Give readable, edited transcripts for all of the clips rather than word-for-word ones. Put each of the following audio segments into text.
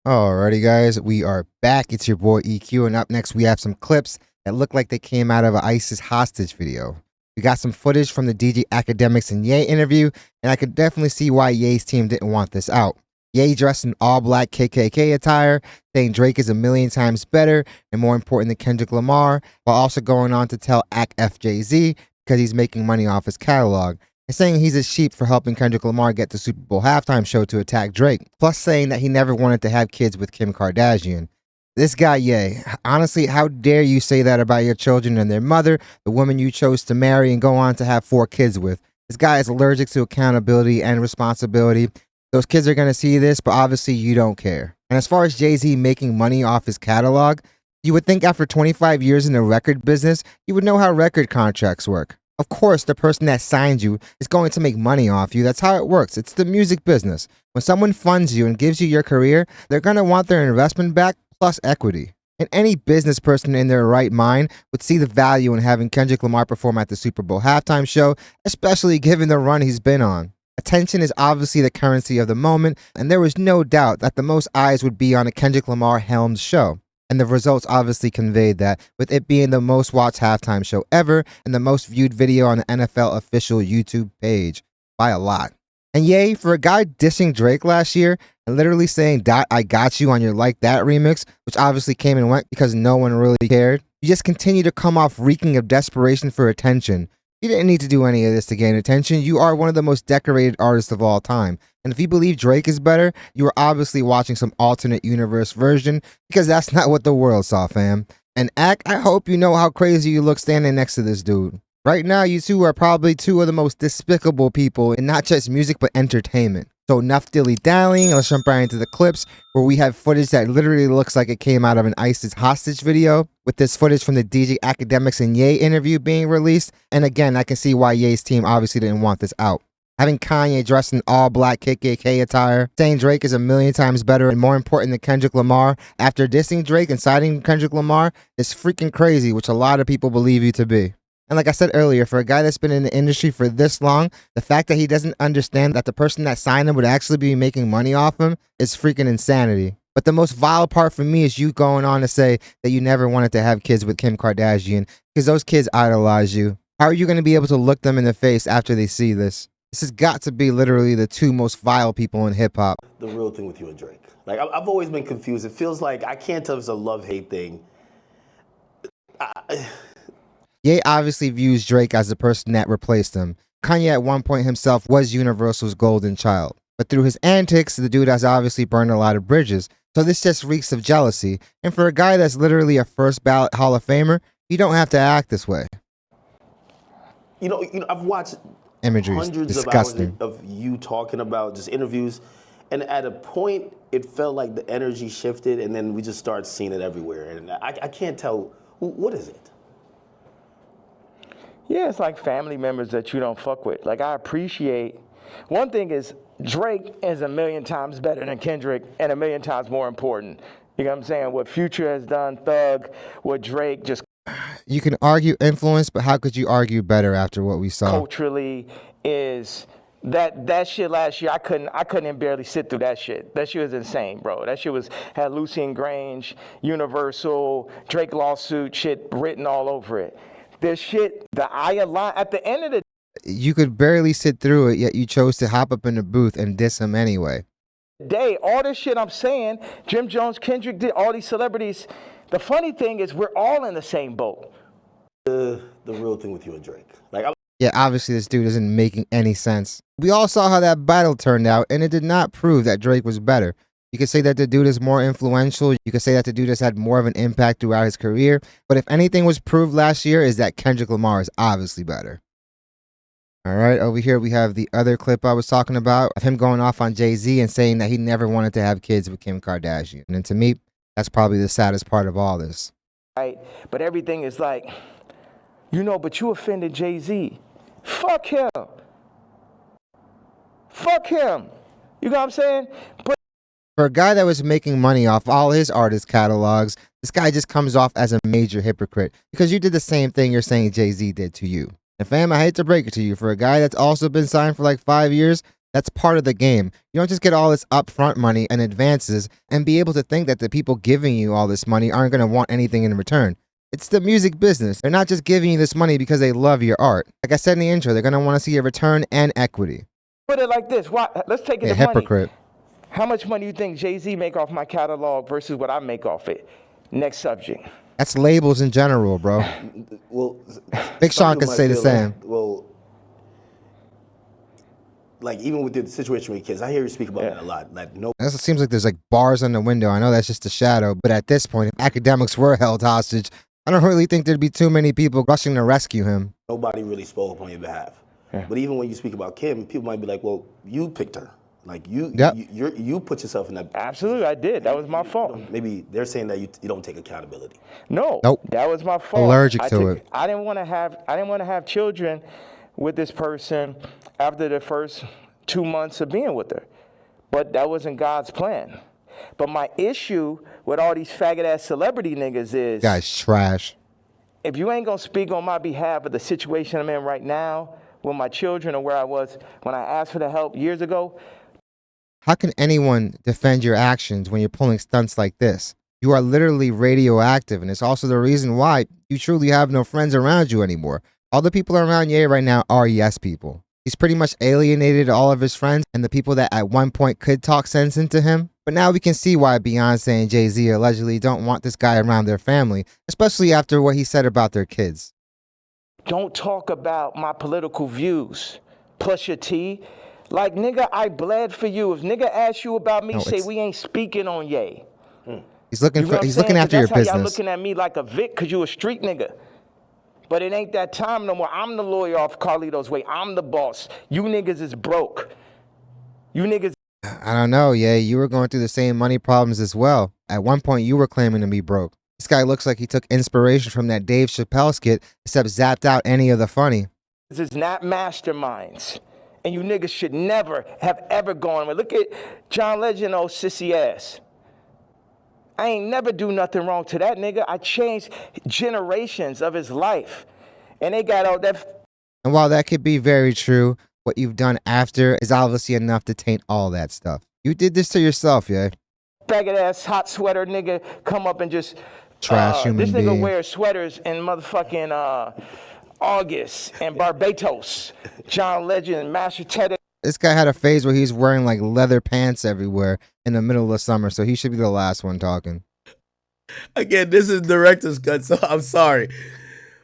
Alrighty, guys, we are back. It's your boy EQ, and up next we have some clips that look like they came out of an ISIS hostage video. We got some footage from the DJ Akademiks and Ye interview, and I could definitely see why Ye's team didn't want this out. Ye dressed in all black KKK attire, saying Drake is a million times better and more important than Kendrick Lamar, while also going on to tell FJZ because he's making money off his catalog, and saying he's a sheep for helping Kendrick Lamar get the Super Bowl halftime show to attack Drake, plus saying that he never wanted to have kids with Kim Kardashian. This guy, Ye, honestly, how dare you say that about your children and their mother, the woman you chose to marry and go on to have 4 kids with? This guy is allergic to accountability and responsibility. Those kids are going to see this, but obviously you don't care. And as far as Jay-Z making money off his catalog, you would think after 25 years in the record business, you would know how record contracts work. Of course, the person that signed you is going to make money off you. That's how it works. It's the music business. When someone funds you and gives you your career, they're going to want their investment back plus equity. And any business person in their right mind would see the value in having Kendrick Lamar perform at the Super Bowl halftime show, especially given the run he's been on. Attention is obviously the currency of the moment, and there was no doubt that the most eyes would be on a Kendrick Lamar helmed show. And the results obviously conveyed that, with it being the most watched halftime show ever and the most viewed video on the NFL official YouTube page by a lot. And yay, for a guy dissing Drake last year and literally saying I got you on your Like That remix, which obviously came and went because no one really cared, you just continue to come off reeking of desperation for attention. You didn't need to do any of this to gain attention. You are one of the most decorated artists of all time. And if you believe Drake is better, you are obviously watching some alternate universe version, because that's not what the world saw, fam. And Ak, I hope you know how crazy you look standing next to this dude. Right now, you two are probably 2 of the most despicable people in not just music, but entertainment. So enough dilly-dallying, let's jump right into the clips where we have footage that literally looks like it came out of an ISIS hostage video, with this footage from the DJ Akademiks and Ye interview being released. And again, I can see why Ye's team obviously didn't want this out. Having Kanye dressed in all black KKK attire, saying Drake is a million times better and more important than Kendrick Lamar after dissing Drake and citing Kendrick Lamar is freaking crazy, which a lot of people believe you to be. And like I said earlier, for a guy that's been in the industry for this long, the fact that he doesn't understand that the person that signed him would actually be making money off him is freaking insanity. But the most vile part for me is you going on to say that you never wanted to have kids with Kim Kardashian because those kids idolize you. How are you going to be able to look them in the face after they see this? This has got to be literally the 2 most vile people in hip-hop. The real thing with you and Drake. Like, I've always been confused. It feels like, I can't tell if it's a love-hate thing. Ye obviously views Drake as the person that replaced him. Kanye at one point himself was Universal's golden child. But through his antics, the dude has obviously burned a lot of bridges. So this just reeks of jealousy. And for a guy that's literally a first ballot Hall of Famer, you don't have to act this way. You know, I've watched hundreds of hours of you talking about just interviews. And at a point, it felt like the energy shifted, and then we just started seeing it everywhere. And I can't tell, what is it? Yeah, it's like family members that you don't fuck with. Like, I appreciate, one thing is Drake is a million times better than Kendrick and a million times more important. You know what I'm saying? What Future has done, Thug, what Drake just... You can argue influence, but how could you argue better after what we saw? Culturally is... That shit last year, I couldn't barely sit through that shit. That shit was insane, bro. That shit had Lucien Grange, Universal, Drake lawsuit shit written all over it. This shit, at the end of the... You could barely sit through it, yet you chose to hop up in the booth and diss him anyway. Day, all this shit I'm saying, Jim Jones, Kendrick did, all these celebrities, the funny thing is we're all in the same boat. The real thing with you and Drake. Like, yeah, obviously this dude isn't making any sense. We all saw how that battle turned out, and it did not prove that Drake was better. You could say that the dude is more influential. You could say that the dude has had more of an impact throughout his career. But if anything was proved last year, is that Kendrick Lamar is obviously better. All right, over here we have the other clip I was talking about of him going off on Jay-Z and saying that he never wanted to have kids with Kim Kardashian. And to me, that's probably the saddest part of all this. Right, but everything is like, but you offended Jay-Z. Fuck him. Fuck him. You know what I'm saying? But for a guy that was making money off all his artist catalogs, this guy just comes off as a major hypocrite because you did the same thing you're saying Jay-Z did to you. And fam, I hate to break it to you, for a guy that's also been signed for like 5 years, That's part of the game. You don't just get all this upfront money and advances and be able to think that the people giving you all this money aren't going to want anything in return. It's the music business. They're not just giving you this money because they love your art. Like I said in the intro, they're going to want to see a return and equity. Put it like this. Why? Let's take it to hypocrite. money. How much money do you think Jay-Z make off my catalog versus what I make off it? Next subject. That's labels in general, bro. Well, Big Sean could say the same. Like even with the situation with kids, I hear you speak about that a lot. Like it seems like there's like bars on the window. I know that's just a shadow, but at this point, if Akademiks were held hostage, I don't really think there'd be too many people rushing to rescue him. Nobody really spoke up on your behalf. Yeah. But even when you speak about Kim, people might be like, "Well, you picked her. Like you put yourself in that." Absolutely, I did. That was my fault. Maybe they're saying that you don't take accountability. No, nope. That was my fault. Allergic to it. I didn't want to have children with this person after the first 2 months of being with her. But that wasn't God's plan. But my issue with all these faggot-ass celebrity niggas is... Guys, trash. If you ain't gonna speak on my behalf of the situation I'm in right now with my children or where I was when I asked for the help years ago... How can anyone defend your actions when you're pulling stunts like this? You are literally radioactive, and it's also the reason why you truly have no friends around you anymore. All the people around Ye right now are yes people. He's pretty much alienated all of his friends and the people that at one point could talk sense into him. But now we can see why Beyonce and Jay-Z allegedly don't want this guy around their family, especially after what he said about their kids. Don't talk about my political views. Plus your T. Like, nigga, I bled for you. If nigga asks you about me, say we ain't speaking on Ye. He's looking after your business. That's how y'all looking at me like a Vic because you a street nigga. But it ain't that time no more. I'm the lawyer off Carlito's way. I'm the boss. You niggas is broke. You niggas... I don't know, you were going through the same money problems as well. At one point, you were claiming to be broke. This guy looks like he took inspiration from that Dave Chappelle skit, except zapped out any of the funny. This is not masterminds. And you niggas should never have ever gone... Look at John Legend, old sissy ass. I ain't never do nothing wrong to that nigga. I changed generations of his life. And they got all that... And while that could be very true, what you've done after is obviously enough to taint all that stuff. You did this to yourself, yeah? Faggot-ass hot sweater nigga come up and just... Trash human this nigga being. wears sweaters in motherfucking August and Barbados. John Legend, Master Teddy. This guy had a phase where he's wearing like leather pants everywhere in the middle of summer, so he should be the last one talking. Again, this is director's cut, so I'm sorry.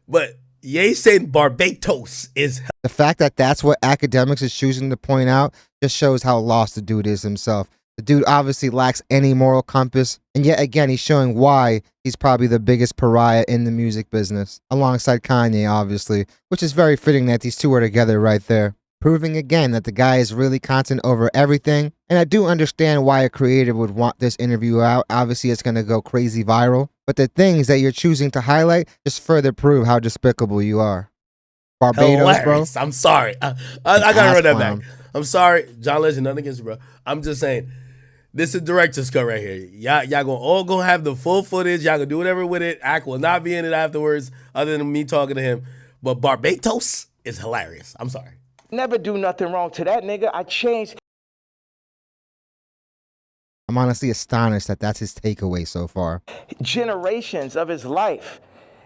But Ye saying Barbados is... The fact that that's what Akademiks is choosing to point out just shows how lost the dude is himself. The dude obviously lacks any moral compass, and yet again, he's showing why he's probably the biggest pariah in the music business, alongside Kanye, obviously, which is very fitting that these two are together right there. Proving again that the guy is really content over everything. And I do understand why a creator would want this interview out. Obviously, it's going to go crazy viral. But the things that you're choosing to highlight just further prove how despicable you are. Barbados, hilarious. bro. I'm sorry. I got to run that back. I'm sorry. John Legend, nothing against you, bro. I'm just saying, this is director's cut right here. Y'all all gonna have the full footage. Y'all gonna do whatever with it. Ak will not be in it afterwards, other than me talking to him. But Barbados is hilarious. I'm sorry. Never do nothing wrong to that nigga. I changed. I'm honestly astonished that that's his takeaway so far. Generations of his life.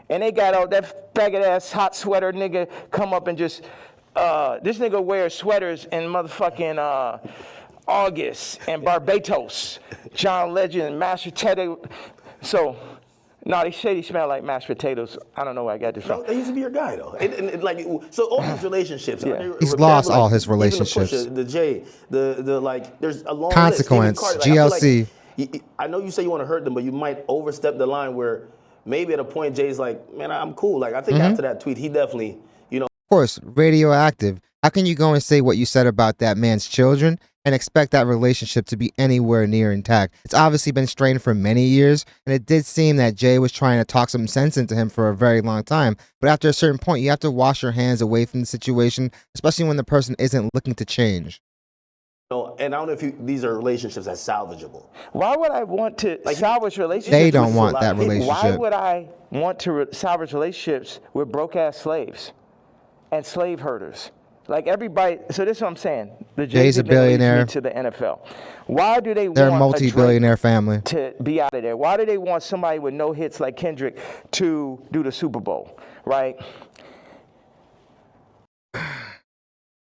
And they got all that faggot-ass hot sweater nigga come up and just... this nigga wears sweaters in motherfucking August and Barbados. John Legend, Master Teddy. So... No, they say he smell like mashed potatoes. I don't know where I got this from. No, they used to be your guy, though. And like, so all his relationships. Yeah. He's lost all his relationships. The Jay, the like, there's a long Consequence, list. GLC. I know you say you want to hurt them, but you might overstep the line where maybe at a point Jay's like, man, I'm cool. Like, I think after that tweet, he definitely, you know. Of course, radioactive. How can you go and say what you said about that man's children and expect that relationship to be anywhere near intact? It's obviously been strained for many years, and it did seem that Jay was trying to talk some sense into him for a very long time. But after a certain point, you have to wash your hands away from the situation, especially when the person isn't looking to change. No, and I don't know if these are relationships that's salvageable. Why would I want to salvage relationships? They don't want that relationship. Why would I want to salvage relationships with broke-ass slaves and slave herders? Like everybody, so this is what I'm saying. The Jay's a billionaire. To the NFL. Why do they They're want a multi-billionaire family to be out of there? Why do they want somebody with no hits like Kendrick to do the Super Bowl, right?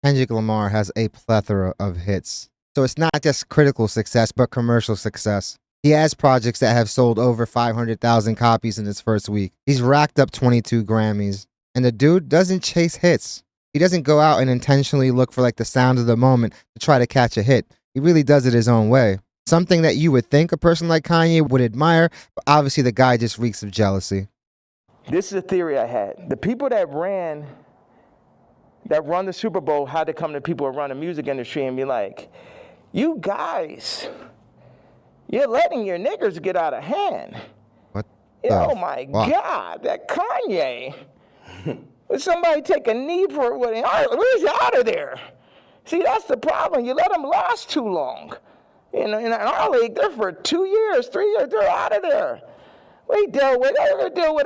Kendrick Lamar has a plethora of hits. So it's not just critical success, but commercial success. He has projects that have sold over 500,000 copies in his first week. He's racked up 22 Grammys. And the dude doesn't chase hits. He doesn't go out and intentionally look for like the sound of the moment to try to catch a hit. He really does it his own way. Something that you would think a person like Kanye would admire, but obviously the guy just reeks of jealousy. This is a theory I had. The people that run the Super Bowl had to come to people who run the music industry and be like, you guys, you're letting your niggers get out of hand. What? Oh my God, that Kanye. Would somebody take a knee for it? Where's he out of there? See, that's the problem. You let them last too long. In our league, they're for 2 years, 3 years, they're out of there. They're going to deal with,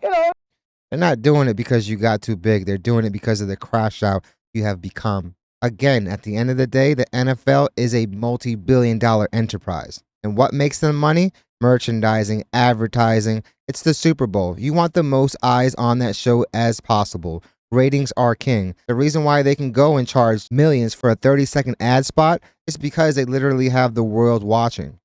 They're not doing it because you got too big. They're doing it because of the crash out you have become. Again, at the end of the day, the NFL is a multi-billion-dollar enterprise. And what makes them money? Merchandising, advertising. It's the Super Bowl. You want the most eyes on that show as possible. Ratings are king. The reason why they can go and charge millions for a 30-second ad spot is because they literally have the world watching.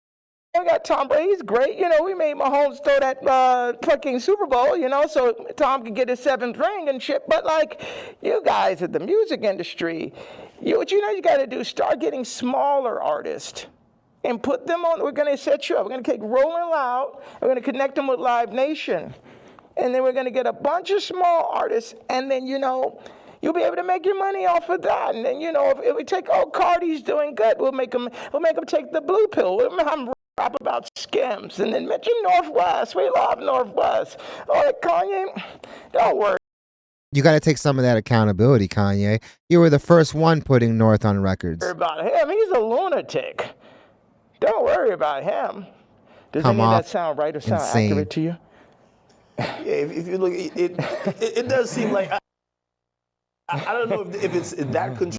We got Tom Brady. He's great. We made Mahomes throw that fucking Super Bowl, so Tom could get his 7th ring and shit. But, like, you guys at the music industry, what you got to do, start getting smaller artists and put them on. We're going to set you up. We're going to take Rolling Loud. We're going to connect them with Live Nation. And then we're going to get a bunch of small artists. And then, you'll be able to make your money off of that. And then, if we take, Cardi's doing good, we'll make them take the blue pill. We'll have them rap about Skims. And then mention Northwest. We love Northwest. Kanye, don't worry. You got to take some of that accountability, Kanye. You were the first one putting North on records. About him. He's a lunatic. Don't worry about him. Does any of that sound right or sound accurate to you? Yeah, if you look, it does seem like I don't know if it's that control.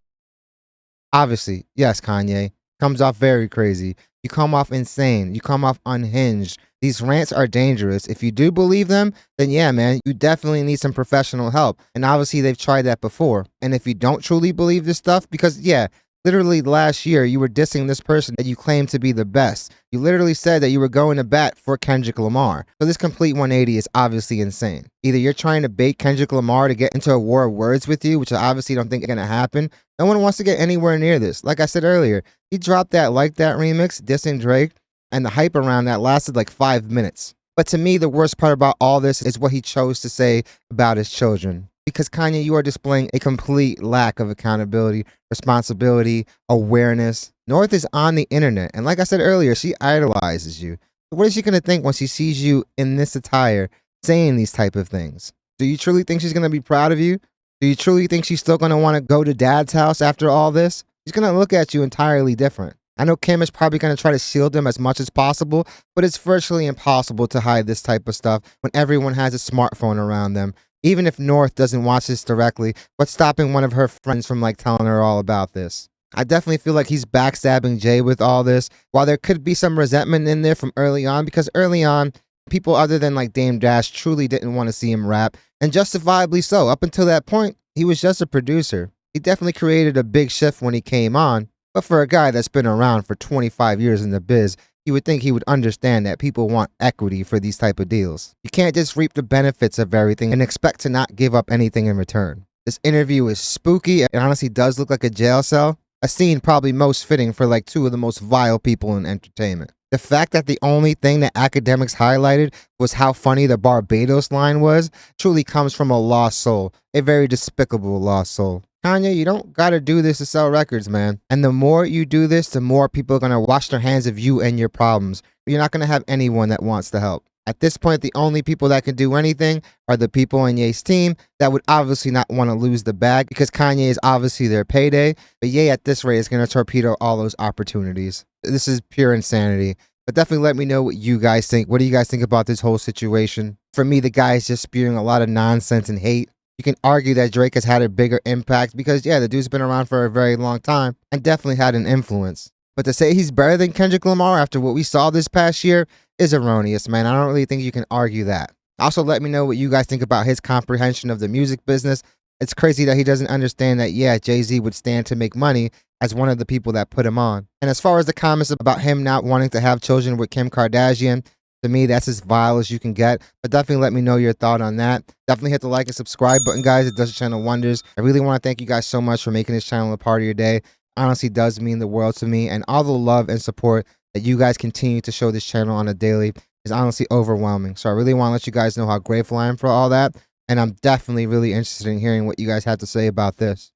Obviously, yes, Kanye. Comes off very crazy. You come off insane. You come off unhinged. These rants are dangerous. If you do believe them, then yeah, man, you definitely need some professional help. And obviously they've tried that before. And if you don't truly believe this stuff, because yeah, literally last year, you were dissing this person that you claim to be the best. You literally said that you were going to bat for Kendrick Lamar. So this complete 180 is obviously insane. Either you're trying to bait Kendrick Lamar to get into a war of words with you, which I obviously don't think is going to happen. No one wants to get anywhere near this. Like I said earlier, he dropped that Like That remix, dissing Drake, and the hype around that lasted like 5 minutes. But to me, the worst part about all this is what he chose to say about his children. Because Kanye, you are displaying a complete lack of accountability, responsibility, awareness. North is on the internet. And like I said earlier, she idolizes you. What is she going to think when she sees you in this attire saying these type of things? Do you truly think she's going to be proud of you? Do you truly think she's still going to want to go to dad's house after all this? She's going to look at you entirely different. I know Kim is probably going to try to shield them as much as possible, but it's virtually impossible to hide this type of stuff when everyone has a smartphone around them. Even if North doesn't watch this directly, what's stopping one of her friends from like telling her all about this? I definitely feel like he's backstabbing Jay with all this. While there could be some resentment in there from early on, because early on, people other than like Dame Dash truly didn't want to see him rap, and justifiably so. Up until that point, he was just a producer. He definitely created a big shift when he came on, but for a guy that's been around for 25 years in the biz, you would think he would understand that people want equity for these type of deals. You can't just reap the benefits of everything and expect to not give up anything in return. This interview is spooky. It honestly does look like a jail cell. A scene probably most fitting for like two of the most vile people in entertainment. The fact that the only thing that Akademiks highlighted was how funny the Barbados line was truly comes from a lost soul. A very despicable lost soul. Kanye, you don't gotta do this to sell records, man. And the more you do this, the more people are gonna wash their hands of you and your problems. You're not gonna have anyone that wants to help. At this point, the only people that can do anything are the people on Ye's team that would obviously not want to lose the bag because Kanye is obviously their payday. But Ye at this rate is gonna torpedo all those opportunities. This is pure insanity. But definitely let me know what you guys think. What do you guys think about this whole situation? For me, the guy is just spewing a lot of nonsense and hate. You can argue that Drake has had a bigger impact because, yeah, the dude's been around for a very long time and definitely had an influence. But to say he's better than Kendrick Lamar after what we saw this past year is erroneous, man. I don't really think you can argue that. Also, let me know what you guys think about his comprehension of the music business. It's crazy that he doesn't understand that, yeah, Jay-Z would stand to make money as one of the people that put him on. And as far as the comments about him not wanting to have children with Kim Kardashian, to me, that's as vile as you can get. But definitely let me know your thought on that. Definitely hit the like and subscribe button, guys. It does the channel wonders. I really want to thank you guys so much for making this channel a part of your day. Honestly does mean the world to me, and all the love and support that you guys continue to show this channel on a daily is honestly overwhelming. So I really want to let you guys know how grateful I am for all that, and I'm definitely really interested in hearing what you guys have to say about this.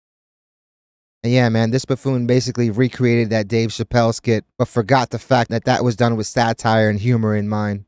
And yeah, man, this buffoon basically recreated that Dave Chappelle skit, but forgot the fact that that was done with satire and humor in mind.